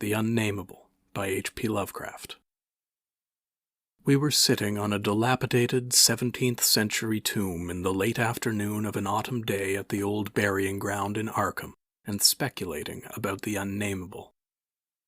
The Unnameable by H.P. Lovecraft. We were sitting on a dilapidated 17th century tomb in the late afternoon of an autumn day at the old burying ground in Arkham, and speculating about the Unnameable.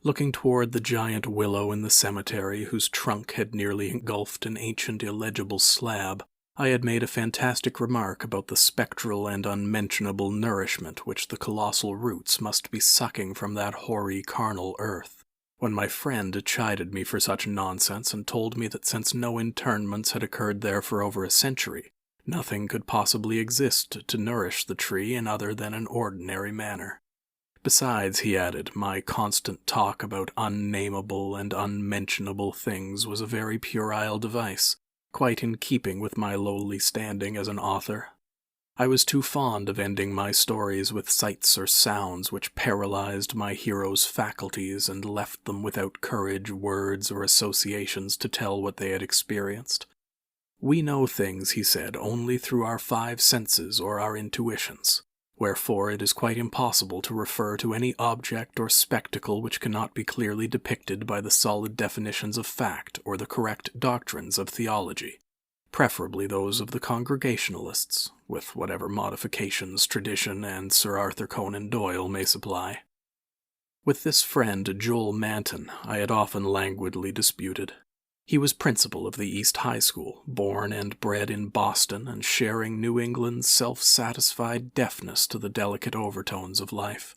Looking toward the giant willow in the cemetery whose trunk had nearly engulfed an ancient illegible slab, I had made a fantastic remark about the spectral and unmentionable nourishment which the colossal roots must be sucking from that hoary carnal earth, when my friend chided me for such nonsense and told me that since no interments had occurred there for over a century, nothing could possibly exist to nourish the tree in other than an ordinary manner. Besides, he added, my constant talk about unnameable and unmentionable things was a very puerile device, quite in keeping with my lowly standing as an author. I was too fond of ending my stories with sights or sounds which paralyzed my heroes' faculties and left them without courage, words, or associations to tell what they had experienced. We know things, he said, only through our five senses or our intuitions. Wherefore it is quite impossible to refer to any object or spectacle which cannot be clearly depicted by the solid definitions of fact or the correct doctrines of theology, preferably those of the Congregationalists, with whatever modifications tradition and Sir Arthur Conan Doyle may supply. With this friend, Joel Manton, I had often languidly disputed. He was principal of the East High School, born and bred in Boston and sharing New England's self-satisfied deafness to the delicate overtones of life.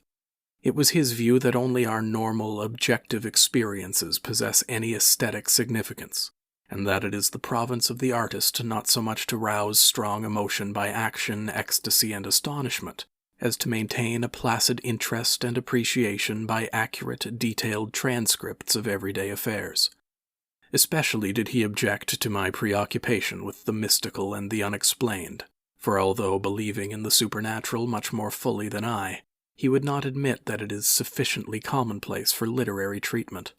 It was his view that only our normal, objective experiences possess any aesthetic significance, and that it is the province of the artist not so much to rouse strong emotion by action, ecstasy, and astonishment, as to maintain a placid interest and appreciation by accurate, detailed transcripts of everyday affairs. Especially did he object to my preoccupation with the mystical and the unexplained, for although believing in the supernatural much more fully than I, he would not admit that it is sufficiently commonplace for literary treatment,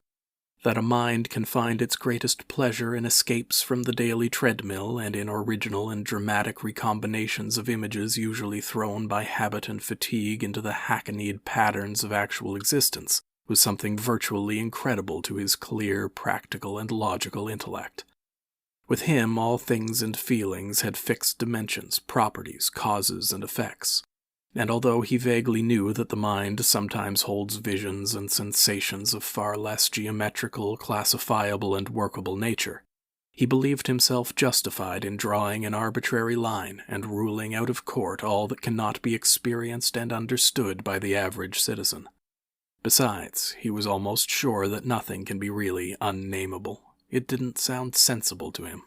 that a mind can find its greatest pleasure in escapes from the daily treadmill and in original and dramatic recombinations of images usually thrown by habit and fatigue into the hackneyed patterns of actual existence, was something virtually incredible to his clear, practical, and logical intellect. With him, all things and feelings had fixed dimensions, properties, causes, and effects, and although he vaguely knew that the mind sometimes holds visions and sensations of far less geometrical, classifiable, and workable nature, he believed himself justified in drawing an arbitrary line and ruling out of court all that cannot be experienced and understood by the average citizen. Besides, he was almost sure that nothing can be really unnameable. It didn't sound sensible to him.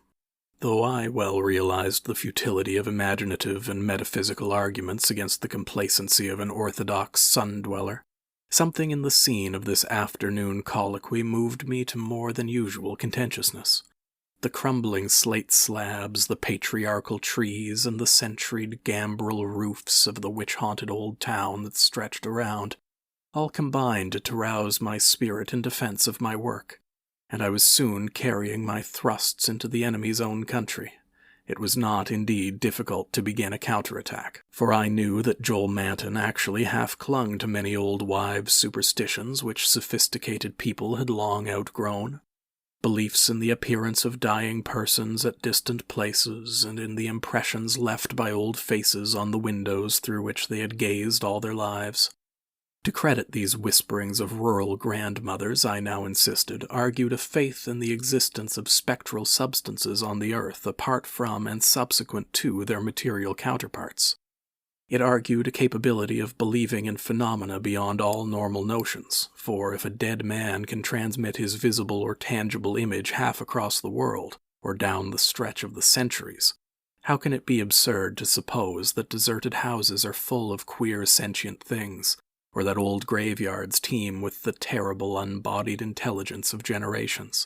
Though I well realized the futility of imaginative and metaphysical arguments against the complacency of an orthodox sun-dweller, something in the scene of this afternoon colloquy moved me to more than usual contentiousness. The crumbling slate slabs, the patriarchal trees, and the centuried gambrel roofs of the witch-haunted old town that stretched around all combined to rouse my spirit in defense of my work, and I was soon carrying my thrusts into the enemy's own country. It was not, indeed, difficult to begin a counterattack, for I knew that Joel Manton actually half clung to many old wives' superstitions which sophisticated people had long outgrown, beliefs in the appearance of dying persons at distant places and in the impressions left by old faces on the windows through which they had gazed all their lives. To credit these whisperings of rural grandmothers, I now insisted, argued a faith in the existence of spectral substances on the earth apart from and subsequent to their material counterparts. It argued a capability of believing in phenomena beyond all normal notions, for if a dead man can transmit his visible or tangible image half across the world, or down the stretch of the centuries, how can it be absurd to suppose that deserted houses are full of queer sentient things, or that old graveyards teem with the terrible unbodied intelligence of generations?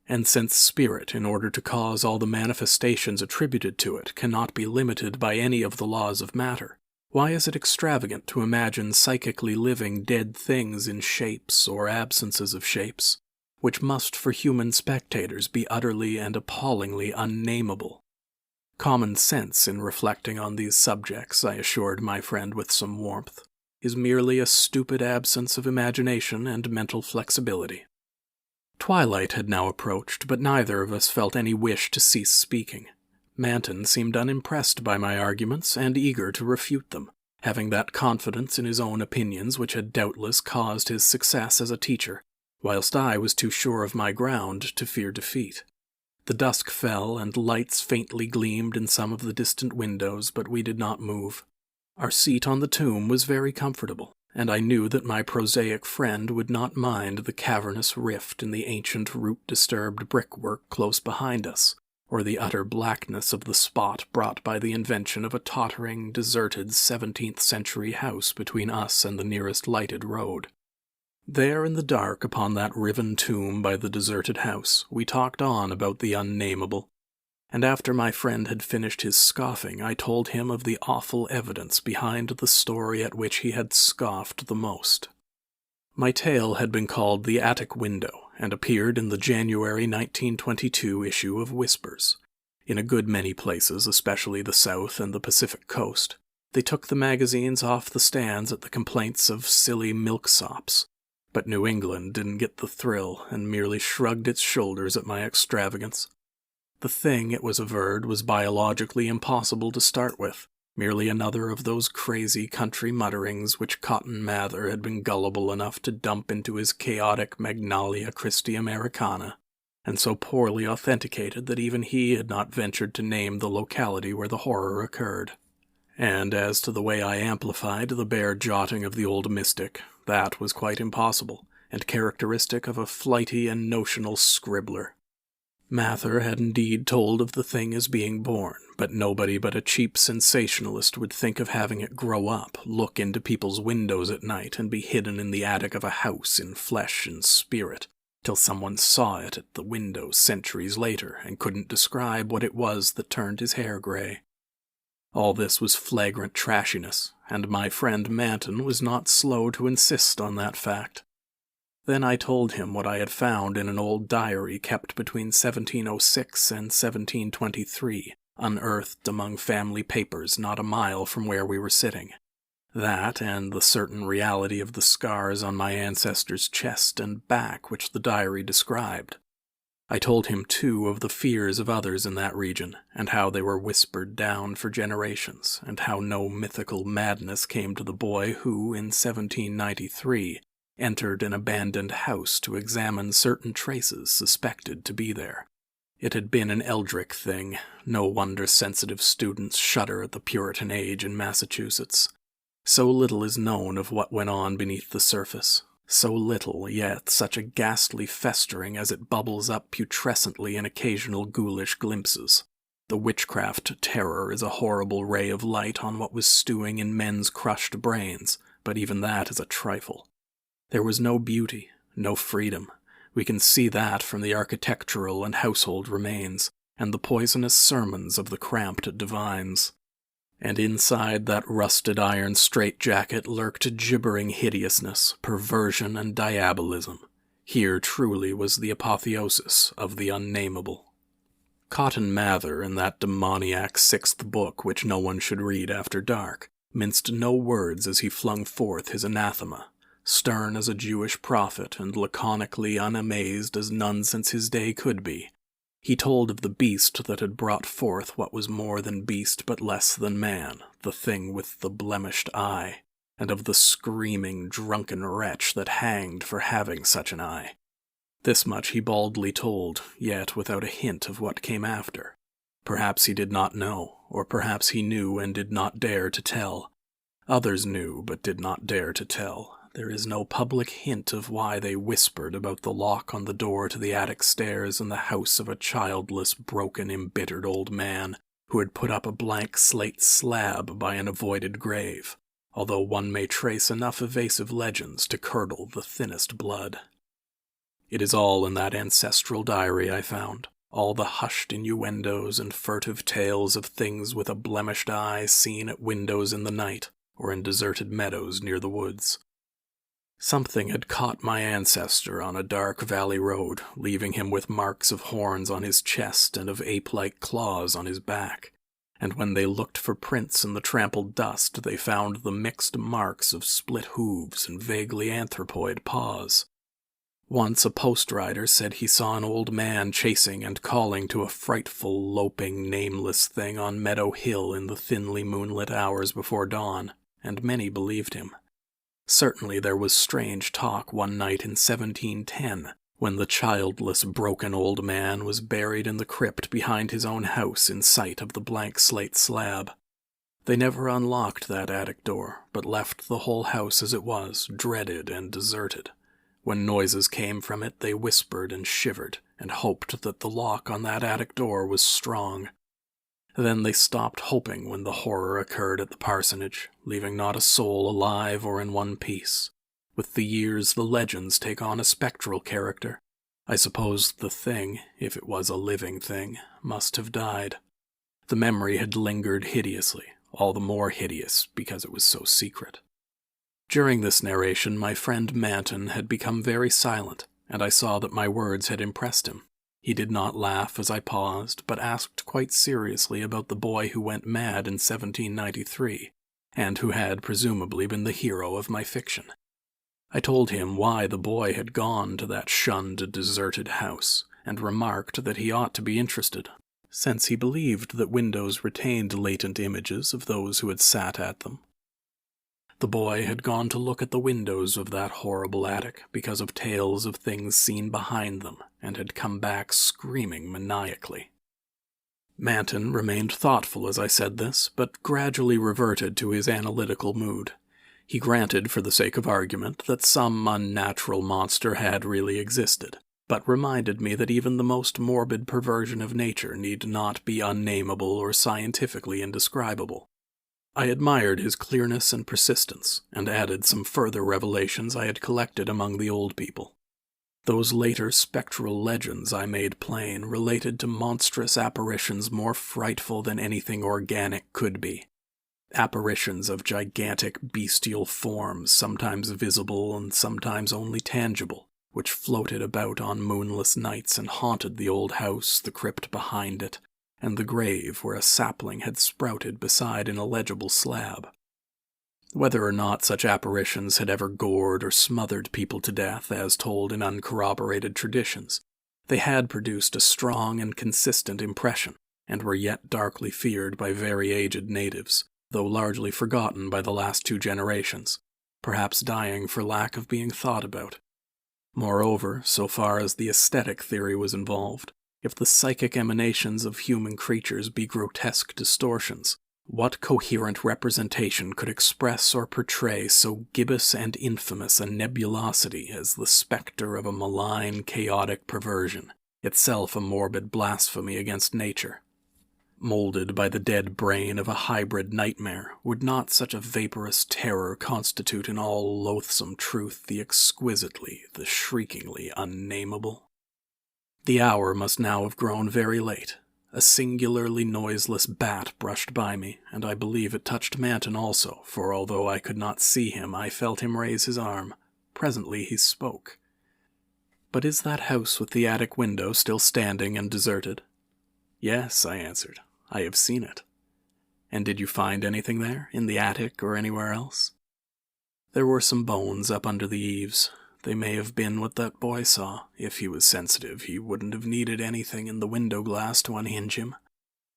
And since spirit, in order to cause all the manifestations attributed to it, cannot be limited by any of the laws of matter, why is it extravagant to imagine psychically living dead things in shapes or absences of shapes, which must for human spectators be utterly and appallingly unnameable? Common sense in reflecting on these subjects, I assured my friend with some warmth, is merely a stupid absence of imagination and mental flexibility. Twilight had now approached, but neither of us felt any wish to cease speaking. Manton seemed unimpressed by my arguments and eager to refute them, having that confidence in his own opinions which had doubtless caused his success as a teacher, whilst I was too sure of my ground to fear defeat. The dusk fell, and lights faintly gleamed in some of the distant windows, but we did not move. Our seat on the tomb was very comfortable, and I knew that my prosaic friend would not mind the cavernous rift in the ancient root-disturbed brickwork close behind us, or the utter blackness of the spot brought by the invention of a tottering, deserted 17th-century house between us and the nearest lighted road. There in the dark upon that riven tomb by the deserted house, we talked on about the unnameable, and after my friend had finished his scoffing, I told him of the awful evidence behind the story at which he had scoffed the most. My tale had been called The Attic Window, and appeared in the January 1922 issue of Whispers. In a good many places, especially the South and the Pacific Coast, they took the magazines off the stands at the complaints of silly milksops. But New England didn't get the thrill, and merely shrugged its shoulders at my extravagance. The thing, it was averred, was biologically impossible to start with, merely another of those crazy country mutterings which Cotton Mather had been gullible enough to dump into his chaotic Magnalia Christi Americana, and so poorly authenticated that even he had not ventured to name the locality where the horror occurred. And as to the way I amplified the bare jotting of the old mystic, that was quite impossible, and characteristic of a flighty and notional scribbler. Mather had indeed told of the thing as being born, but nobody but a cheap sensationalist would think of having it grow up, look into people's windows at night, and be hidden in the attic of a house in flesh and spirit, till someone saw it at the window centuries later and couldn't describe what it was that turned his hair gray. All this was flagrant trashiness, and my friend Manton was not slow to insist on that fact. Then I told him what I had found in an old diary kept between 1706 and 1723, unearthed among family papers not a mile from where we were sitting. That, and the certain reality of the scars on my ancestor's chest and back which the diary described. I told him, too, of the fears of others in that region, and how they were whispered down for generations, and how no mythical madness came to the boy who, in 1793, entered an abandoned house to examine certain traces suspected to be there. It had been an eldritch thing. No wonder sensitive students shudder at the Puritan age in Massachusetts. So little is known of what went on beneath the surface. So little, yet such a ghastly festering as it bubbles up putrescently in occasional ghoulish glimpses. The witchcraft terror is a horrible ray of light on what was stewing in men's crushed brains, but even that is a trifle. There was no beauty, no freedom. We can see that from the architectural and household remains, and the poisonous sermons of the cramped divines. And inside that rusted iron straitjacket lurked gibbering hideousness, perversion, and diabolism. Here truly was the apotheosis of the unnameable. Cotton Mather, in that demoniac sixth book which no one should read after dark, minced no words as he flung forth his anathema, stern as a Jewish prophet and laconically unamazed as none since his day could be. He told of the beast that had brought forth what was more than beast but less than man, the thing with the blemished eye, and of the screaming, drunken wretch that hanged for having such an eye. This much he baldly told, yet without a hint of what came after. Perhaps he did not know, or perhaps he knew and did not dare to tell. Others knew but did not dare to tell. There is no public hint of why they whispered about the lock on the door to the attic stairs in the house of a childless, broken, embittered old man who had put up a blank slate slab by an avoided grave, although one may trace enough evasive legends to curdle the thinnest blood. It is all in that ancestral diary I found, all the hushed innuendos and furtive tales of things with a blemished eye seen at windows in the night or in deserted meadows near the woods. Something had caught my ancestor on a dark valley road, leaving him with marks of horns on his chest and of ape-like claws on his back, and when they looked for prints in the trampled dust, they found the mixed marks of split hooves and vaguely anthropoid paws. Once a post-rider said he saw an old man chasing and calling to a frightful, loping, nameless thing on Meadow Hill in the thinly moonlit hours before dawn, and many believed him. Certainly there was strange talk one night in 1710, when the childless, broken old man was buried in the crypt behind his own house in sight of the blank slate slab. They never unlocked that attic door, but left the whole house as it was, dreaded and deserted. When noises came from it, they whispered and shivered, and hoped that the lock on that attic door was strong. Then they stopped hoping when the horror occurred at the parsonage, leaving not a soul alive or in one piece. With the years, the legends take on a spectral character. I suppose the thing, if it was a living thing, must have died. The memory had lingered hideously, all the more hideous because it was so secret. During this narration, my friend Manton had become very silent, and I saw that my words had impressed him. He did not laugh as I paused, but asked quite seriously about the boy who went mad in 1793, and who had presumably been the hero of my fiction. I told him why the boy had gone to that shunned, deserted house, and remarked that he ought to be interested, since he believed that windows retained latent images of those who had sat at them. The boy had gone to look at the windows of that horrible attic because of tales of things seen behind them, and had come back screaming maniacally. Manton remained thoughtful as I said this, but gradually reverted to his analytical mood. He granted, for the sake of argument, that some unnatural monster had really existed, but reminded me that even the most morbid perversion of nature need not be unnameable or scientifically indescribable. I admired his clearness and persistence, and added some further revelations I had collected among the old people. Those later spectral legends I made plain related to monstrous apparitions more frightful than anything organic could be. Apparitions of gigantic bestial forms, sometimes visible and sometimes only tangible, which floated about on moonless nights and haunted the old house, the crypt behind it, and the grave where a sapling had sprouted beside an illegible slab. Whether or not such apparitions had ever gored or smothered people to death, as told in uncorroborated traditions, they had produced a strong and consistent impression, and were yet darkly feared by very aged natives, though largely forgotten by the last 2 generations, perhaps dying for lack of being thought about. Moreover, so far as the aesthetic theory was involved, if the psychic emanations of human creatures be grotesque distortions, what coherent representation could express or portray so gibbous and infamous a nebulosity as the spectre of a malign, chaotic perversion, itself a morbid blasphemy against nature? Molded by the dead brain of a hybrid nightmare, would not such a vaporous terror constitute in all loathsome truth the exquisitely, the shriekingly unnameable? The hour must now have grown very late. A singularly noiseless bat brushed by me, and I believe it touched Manton also, for although I could not see him, I felt him raise his arm. Presently he spoke. "But is that house with the attic window still standing and deserted?" "Yes," I answered. "I have seen it." "And did you find anything there, in the attic or anywhere else?" "There were some bones up under the eaves. They may have been what that boy saw. If he was sensitive, he wouldn't have needed anything in the window glass to unhinge him.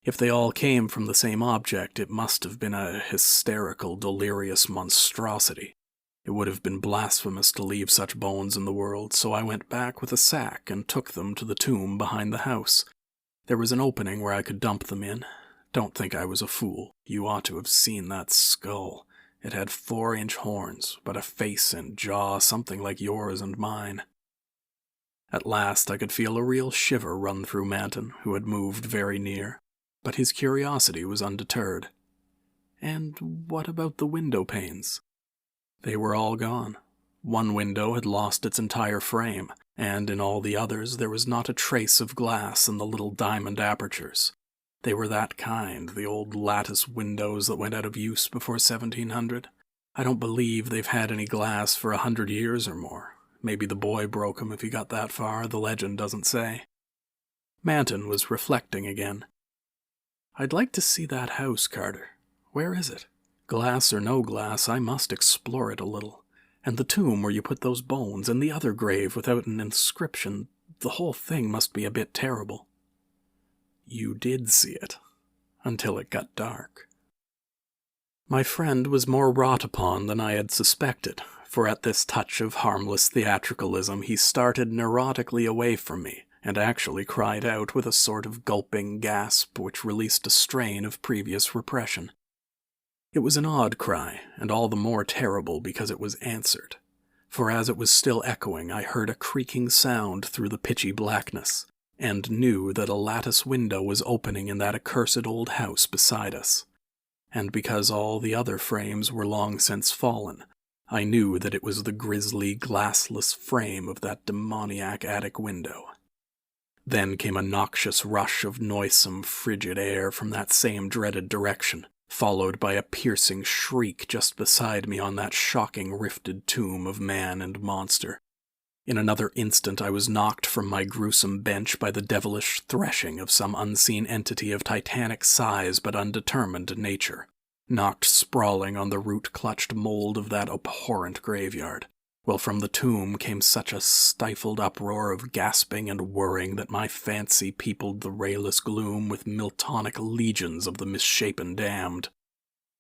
If they all came from the same object, it must have been a hysterical, delirious monstrosity. It would have been blasphemous to leave such bones in the world, so I went back with a sack and took them to the tomb behind the house. There was an opening where I could dump them in. Don't think I was a fool. You ought to have seen that skull. It had 4-inch horns, but a face and jaw something like yours and mine." At last I could feel a real shiver run through Manton, who had moved very near, but his curiosity was undeterred. "And what about the window panes?" "They were all gone. One window had lost its entire frame, and in all the others there was not a trace of glass in the little diamond apertures. They were that kind, the old lattice windows that went out of use before 1700. I don't believe they've had any glass for 100 years or more. Maybe the boy broke 'em if he got that far, the legend doesn't say." Manton was reflecting again. I'd like to see that house, Carter. Where is it? Glass or no glass, I must explore it a little. And the tomb where you put those bones, and the other grave without an inscription, the whole thing must be a bit terrible. You did see it, until it got dark. My friend was more wrought upon than I had suspected, for at this touch of harmless theatricalism he started neurotically away from me, and actually cried out with a sort of gulping gasp which released a strain of previous repression. It was an odd cry, and all the more terrible because it was answered, for as it was still echoing I heard a creaking sound through the pitchy blackness, and knew that a lattice window was opening in that accursed old house beside us. And because all the other frames were long since fallen, I knew that it was the grisly, glassless frame of that demoniac attic window. Then came a noxious rush of noisome, frigid air from that same dreaded direction, followed by a piercing shriek just beside me on that shocking rifted tomb of man and monster. In another instant I was knocked from my gruesome bench by the devilish threshing of some unseen entity of titanic size but undetermined nature, knocked sprawling on the root-clutched mold of that abhorrent graveyard, while from the tomb came such a stifled uproar of gasping and whirring that my fancy peopled the rayless gloom with Miltonic legions of the misshapen damned.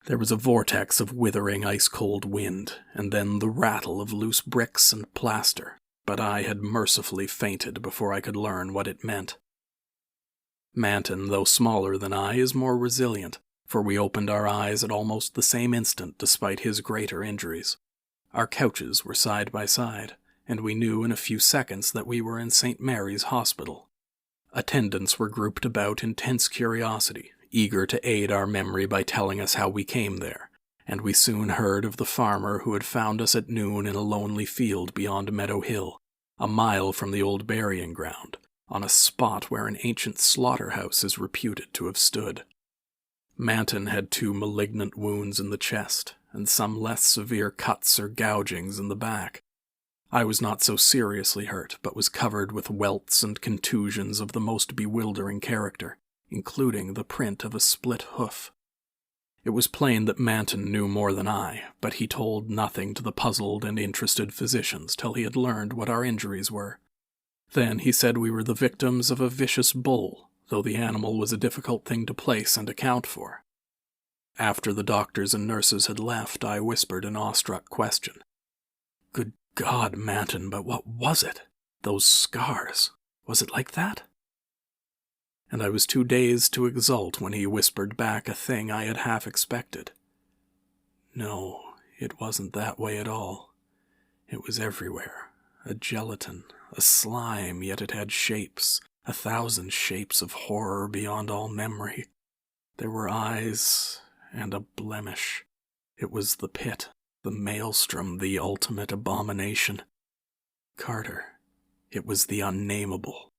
There was a vortex of withering ice-cold wind, and then the rattle of loose bricks and plaster, but I had mercifully fainted before I could learn what it meant. Manton, though smaller than I, is more resilient, for we opened our eyes at almost the same instant despite his greater injuries. Our couches were side by side, and we knew in a few seconds that we were in St. Mary's Hospital. Attendants were grouped about in tense curiosity, eager to aid our memory by telling us how we came there, and we soon heard of the farmer who had found us at noon in a lonely field beyond Meadow Hill, a mile from the old burying ground, on a spot where an ancient slaughterhouse is reputed to have stood. Manton had 2 malignant wounds in the chest, and some less severe cuts or gougings in the back. I was not so seriously hurt, but was covered with welts and contusions of the most bewildering character, including the print of a split hoof. It was plain that Manton knew more than I, but he told nothing to the puzzled and interested physicians till he had learned what our injuries were. Then he said we were the victims of a vicious bull, though the animal was a difficult thing to place and account for. After the doctors and nurses had left, I whispered an awestruck question. Good God, Manton, but what was it? Those scars. Was it like that? And I was too dazed to exult when he whispered back a thing I had half expected. No, it wasn't that way at all. It was everywhere. A gelatin, a slime, yet it had shapes, 1,000 shapes of horror beyond all memory. There were eyes and a blemish. It was the pit, the maelstrom, the ultimate abomination. Carter, it was the Unnameable.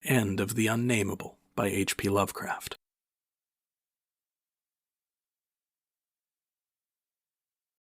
End of The Unnameable by H.P. Lovecraft.